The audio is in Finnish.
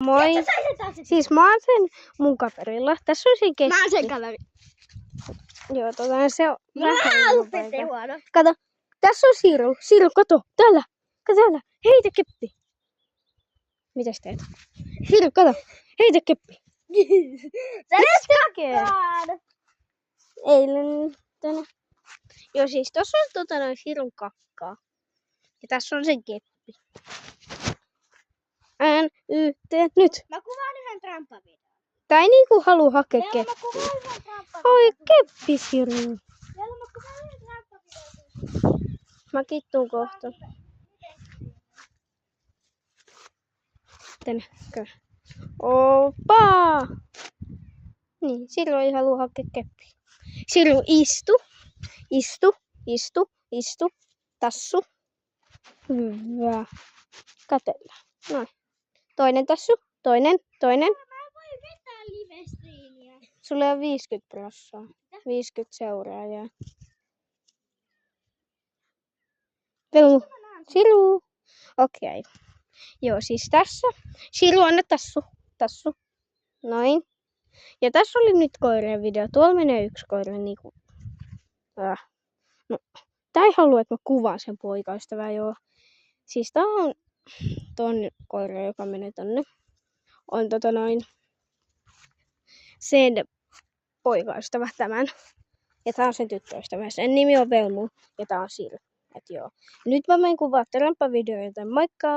Moi. Siis mä oon sen mun kaverilla. Tässä on siinä kesti. Mä oon sen kaveri. Joo, se on vähän huono. Kato, tässä on Siru. Siru, kato. Täällä. Kato täällä. Heitä keppi. Mitäs teet? Siru, kato. Heitä keppi. Sä Eilen tänne. Joo, siis tossa on noin Sirun kakkaa. Ja tässä on sen keppi. N-Y-T, nyt. Mä kuvaan yhden tramppavideon. Tää ei niinku halua hakea Mä keppi. kuvaan yhden tramppavideon. Oi, keppi, Siru. Mä kuvaan yhden tramppavideon. Mä tuun kohta. Tänne. Opa! Niin, Siru ei halua hakea keppiä. Siru, istu. Istu, istu, istu. Tassu. Hyvä. Katsellaan. Noin. Toinen tassu. Toinen. Mä voin vetää live-striimiä. Sulle on 50%. 50 seuraajaa. Siru. Okei. Joo, siis tässä. Siru, anna tassu. Tassu. Noin. Ja tässä oli nyt koirien video. Tuolla menee yksi koira niinku. No, tää ei halua, että mä kuvaan sen poikaystävää, joo. Siis tää on ton koira, joka menee tonne. On sen poikaystävä tämän. Ja tää on sen tyttöystävä. Sen nimi on Velmu ja tää on Siru. Et joo. Nyt mä menen kuvaa tramppavideoita. Moikka!